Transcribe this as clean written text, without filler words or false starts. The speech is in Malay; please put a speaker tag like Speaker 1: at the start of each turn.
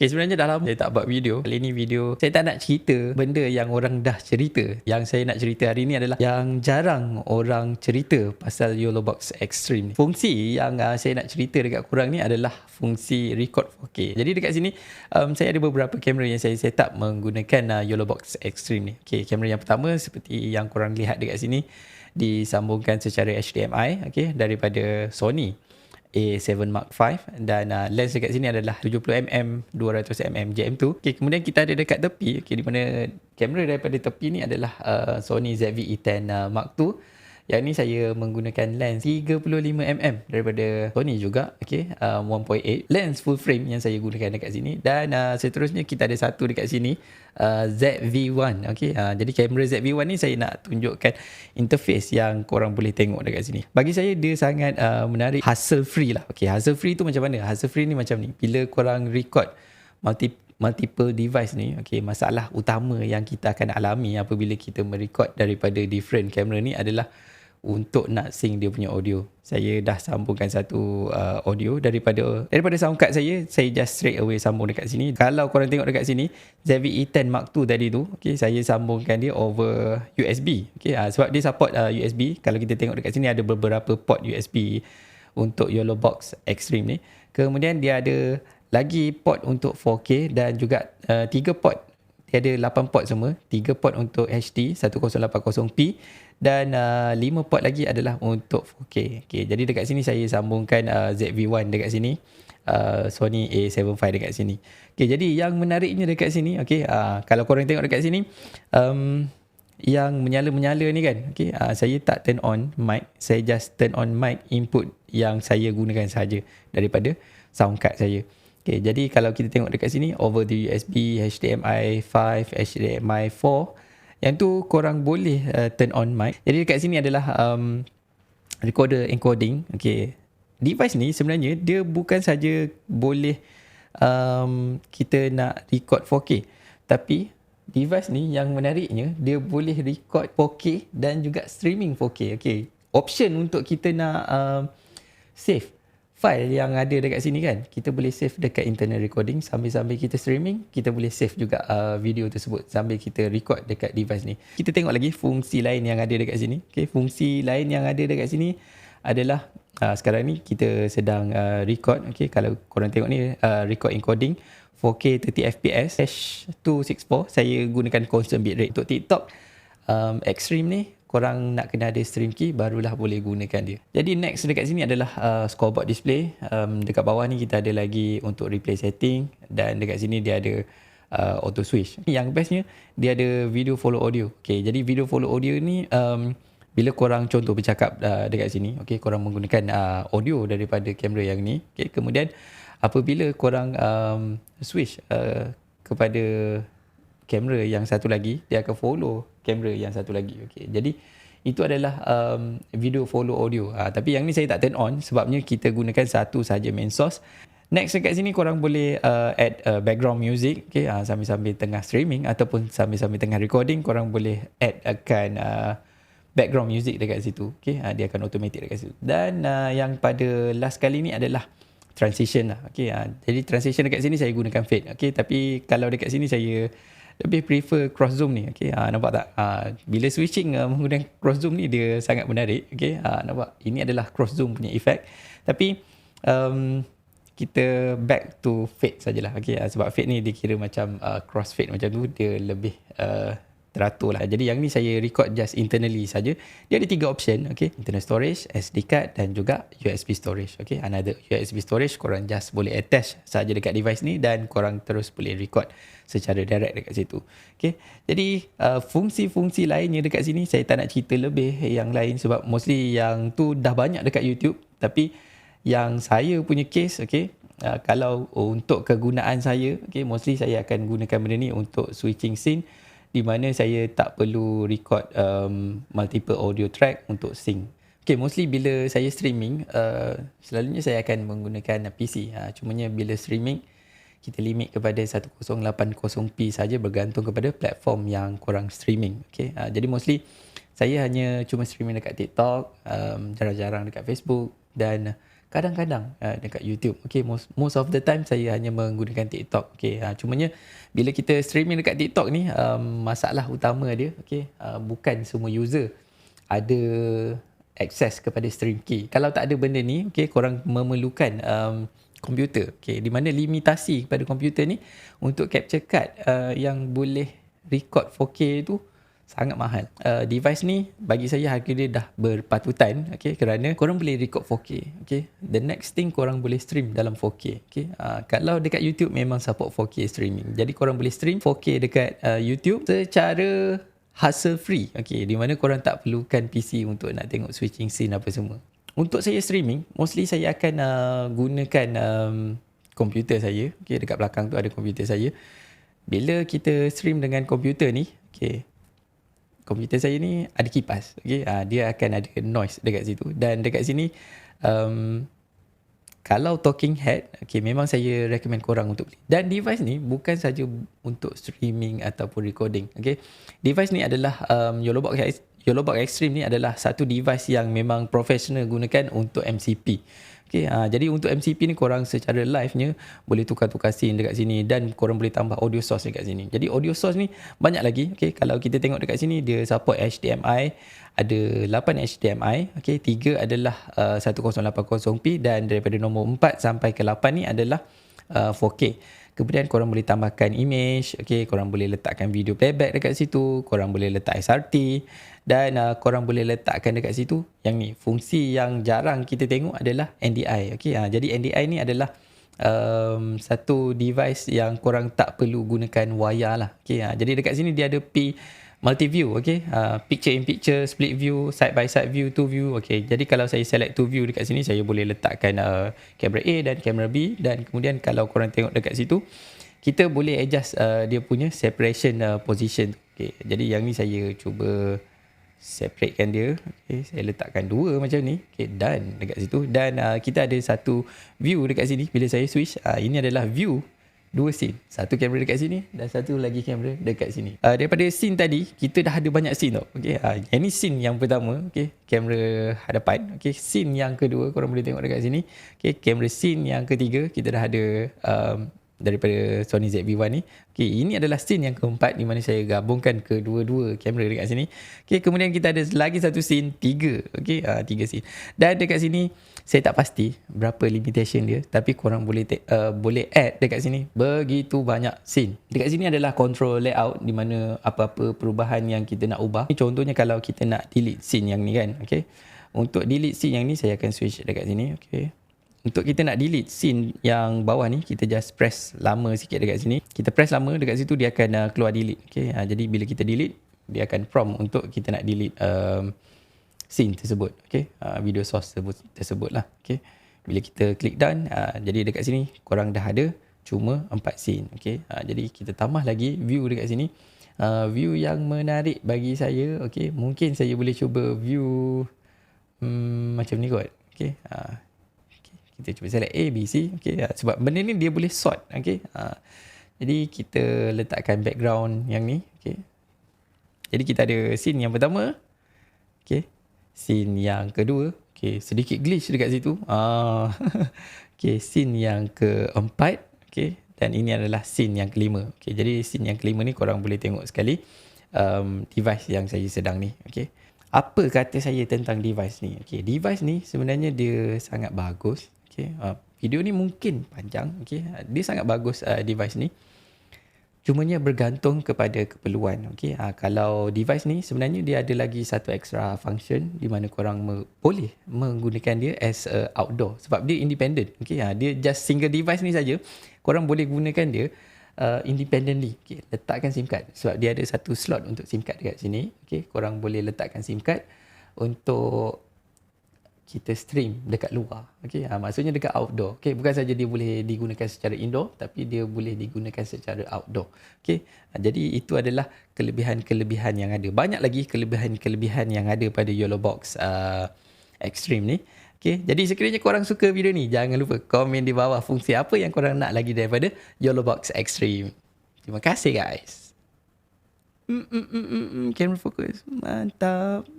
Speaker 1: Okay, sebenarnya dah lama saya tak buat video. Kali ni video, saya tak nak cerita benda yang orang dah cerita. Yang saya nak cerita hari ni adalah yang jarang orang cerita pasal YOLO Box Extreme ni. Fungsi yang saya nak cerita dekat korang ni adalah fungsi record 4K. Jadi dekat sini, saya ada beberapa kamera yang saya set up menggunakan YOLO Box Extreme ni. Okay, kamera yang pertama seperti yang korang lihat dekat sini, disambungkan secara HDMI daripada Sony A7 Mark V, dan lens dekat sini adalah 70mm 200mm JM2. Okay, kemudian kita ada dekat tepi, di mana kamera daripada tepi ni adalah Sony ZV-E10 Mark II. Yang ni saya menggunakan lens 35mm daripada Sony juga, 1.8 lens full frame yang saya gunakan dekat sini. Dan seterusnya kita ada satu dekat sini, ZV-1. Jadi kamera ZV-1 ni saya nak tunjukkan interface yang korang boleh tengok dekat sini. Bagi saya dia sangat menarik, hassle free lah. Hassle free tu macam mana? Hassle free ni macam ni, bila korang record multiple device ni, masalah utama yang kita akan alami apabila kita merecord daripada different kamera ni adalah untuk nak sync dia punya audio. Saya dah sambungkan satu audio daripada sound card saya just straight away sambung dekat sini. Kalau korang tengok dekat sini, ZV-E10 Mark II tadi tu, saya sambungkan dia over USB. Sebab dia support USB. Kalau kita tengok dekat sini ada beberapa port USB untuk YOLO Box Extreme ni. Kemudian dia ada lagi port untuk 4K dan juga 3 port. Dia ada 8 port semua, 3 port untuk HD 1080p dan 5 port lagi adalah untuk 4K. Jadi dekat sini saya sambungkan ZV-1 dekat sini, Sony A7 V dekat sini. Jadi yang menariknya dekat sini, kalau korang tengok dekat sini, yang menyala-menyala ni kan, saya tak turn on mic, saya just turn on mic input yang saya gunakan saja daripada sound card saya. Jadi kalau kita tengok dekat sini, over the USB, HDMI 5, HDMI 4, yang tu korang boleh turn on mic. Jadi dekat sini adalah recorder encoding. Device ni sebenarnya dia bukan saja boleh kita nak record 4K, tapi device ni yang menariknya, dia boleh record 4K dan juga streaming 4K. Option untuk kita nak save file yang ada dekat sini kan, kita boleh save dekat internal recording, sambil-sambil kita streaming, kita boleh save juga video tersebut sambil kita record dekat device ni. Kita tengok lagi fungsi lain yang ada dekat sini. Fungsi lain yang ada dekat sini adalah sekarang ni kita sedang record. Kalau korang tengok ni, record encoding 4K 30fps #264. Saya gunakan constant bitrate. Untuk TikTok Extreme ni, korang nak kena ada stream key barulah boleh gunakan dia. Jadi next dekat sini adalah scoreboard display. Dekat bawah ni kita ada lagi untuk replay setting, dan dekat sini dia ada auto switch. Yang bestnya dia ada video follow audio. Jadi video follow audio ni, bila korang contoh bercakap dekat sini, korang menggunakan audio daripada kamera yang ni. Kemudian apabila korang switch kepada kamera yang satu lagi, dia akan follow kamera yang satu lagi. Jadi itu adalah video follow audio. Tapi yang ni saya tak turn on sebabnya kita gunakan satu saja main source. Next dekat sini korang boleh add background music. Sambil-sambil tengah streaming ataupun sambil-sambil tengah recording, korang boleh add akan background music dekat situ. Dia akan automatic dekat situ. Dan yang pada last kali ni adalah transition lah. Jadi transition dekat sini saya gunakan fade. Tapi kalau dekat sini saya lebih prefer cross zoom ni. Nampak tak? Bila switching menggunakan cross zoom ni, dia sangat menarik. Nampak? Ini adalah cross zoom punya effect. Tapi kita back to fade sajalah. Sebab fade ni dia kira macam cross fade macam tu, dia lebih teratur lah. Jadi yang ni saya record just internally saja. Dia ada 3 option. Internal storage, SD card dan juga USB storage. Another USB storage, korang just boleh attach saja dekat device ni dan korang terus boleh record secara direct dekat situ. Jadi fungsi-fungsi lainnya dekat sini saya tak nak cerita lebih yang lain sebab mostly yang tu dah banyak dekat YouTube. Tapi yang saya punya case, kalau untuk kegunaan saya, mostly saya akan gunakan benda ni untuk switching scene, di mana saya tak perlu record multiple audio track untuk sync. Mostly bila saya streaming, selalunya saya akan menggunakan PC. Cumanya bila streaming, kita limit kepada 1080p saja, bergantung kepada platform yang korang streaming. Jadi mostly saya hanya cuma streaming dekat TikTok, jarang-jarang dekat Facebook, dan kadang-kadang dekat YouTube. Okay, most of the time saya hanya menggunakan TikTok. Okay, cumanya bila kita streaming dekat TikTok ni, masalah utama dia, okay, bukan semua user ada akses kepada stream key. Kalau tak ada benda ni, okay, korang memerlukan komputer. Okay, di mana limitasi kepada komputer ni untuk capture card yang boleh record 4K tu sangat mahal. Device ni bagi saya harga dia dah berpatutan, okay, kerana korang boleh record 4K. Okay, the next thing korang boleh stream dalam 4K. Okay, kalau dekat YouTube memang support 4K streaming. Jadi korang boleh stream 4K dekat YouTube secara hassle free. Okay, di mana korang tak perlukan PC untuk nak tengok switching scene apa semua. Untuk saya streaming, mostly saya akan gunakan komputer saya. Okay, dekat belakang tu ada komputer saya. Bila kita stream dengan komputer ni, okay, komputer saya ni ada kipas. Okay, dia akan ada noise dekat situ. Dan dekat sini, kalau talking head, okay, memang saya recommend korang untuk beli. Dan device ni bukan saja untuk streaming ataupun recording. Okay, device ni adalah YOLOBOX Extreme ni adalah satu device yang memang professional gunakan untuk MCP. Okay, jadi untuk MCP ni korang secara live-nya boleh tukar-tukar scene dekat sini dan korang boleh tambah audio source dekat sini. Jadi audio source ni banyak lagi. Okay, kalau kita tengok dekat sini dia support HDMI, ada 8 HDMI. Okay, 3 adalah 1080p dan daripada nombor 4 sampai ke 8 ni adalah 4K. Kemudian korang boleh tambahkan image, okay, korang boleh letakkan video playback dekat situ, korang boleh letak SRT dan korang boleh letakkan dekat situ yang ni, fungsi yang jarang kita tengok adalah NDI. Okay, jadi NDI ni adalah satu device yang korang tak perlu gunakan wayar lah. Okay, jadi dekat sini dia ada multi view, okay, picture in picture, split view, side by side view, two view. Okay, jadi kalau saya select two view dekat sini, saya boleh letakkan kamera A dan kamera B, dan kemudian kalau korang tengok dekat situ, kita boleh adjust dia punya separation position. Okay, jadi yang ni saya cuba separatekan dia. Okay, saya letakkan dua macam ni. Okay, dan dekat situ, dan kita ada satu view dekat sini. Bila saya switch, ini adalah view dua scene. Satu kamera dekat sini dan satu lagi kamera dekat sini. Daripada scene tadi, kita dah ada banyak scene tau. Okay, yang ni scene yang pertama. Okay, kamera hadapan. Okay, scene yang kedua, korang boleh tengok dekat sini. Okay, kamera scene yang ketiga, kita dah ada daripada Sony ZV-1 ni. Okay, ini adalah scene yang keempat di mana saya gabungkan kedua-dua kamera dekat sini. Okay, kemudian kita ada lagi satu scene, tiga. Okay, tiga scene. Dan dekat sini, saya tak pasti berapa limitation dia, tapi korang boleh boleh add dekat sini begitu banyak scene. Dekat sini adalah control layout di mana apa-apa perubahan yang kita nak ubah. Contohnya kalau kita nak delete scene yang ni kan. Okay, untuk delete scene yang ni saya akan switch dekat sini. Okay, untuk kita nak delete scene yang bawah ni, kita just press lama sikit dekat sini. Kita press lama dekat situ, dia akan keluar delete. Okay, jadi bila kita delete, dia akan prompt untuk kita nak delete scene tersebut. Okay, video source tersebut lah. Okay, bila kita klik done, jadi dekat sini korang dah ada cuma 4 scene. Okay, jadi kita tambah lagi view dekat sini. View yang menarik bagi saya, okay, mungkin saya boleh cuba view macam ni kot. Okay, kita cuba select A, B, C. Okay, sebab benda ni dia boleh sort. Okay, jadi kita letakkan background yang ni. Okay, jadi kita ada scene yang pertama. Okay, scene yang kedua. Okay, sedikit glitch dekat situ. Okay, scene yang keempat. Okay, dan ini adalah scene yang kelima. Okay, jadi scene yang kelima ni korang boleh tengok sekali device yang saya sedang ni. Okay, apa kata saya tentang device ni? Okay, device ni sebenarnya dia sangat bagus. Okay, video ni mungkin panjang. Okay, dia sangat bagus device ni. Cumanya bergantung kepada keperluan. Okay, kalau device ni sebenarnya dia ada lagi satu extra function di mana korang boleh menggunakan dia as a outdoor sebab dia independent. Okay, dia just single device ni saja. Korang boleh gunakan dia independently. Okay, letakkan SIM card sebab dia ada satu slot untuk SIM card dekat sini. Okay, korang boleh letakkan SIM card untuk kita stream dekat luar. Okay, maksudnya dekat outdoor. Okay, bukan saja dia boleh digunakan secara indoor, tapi dia boleh digunakan secara outdoor. Okay, jadi itu adalah kelebihan-kelebihan yang ada. Banyak lagi kelebihan-kelebihan yang ada pada YOLOBOX Extreme ni. Okay, jadi sekiranya korang suka video ni, jangan lupa komen di bawah fungsi apa yang korang nak lagi daripada YOLOBOX Extreme. Terima kasih guys. Camera focus. Mantap.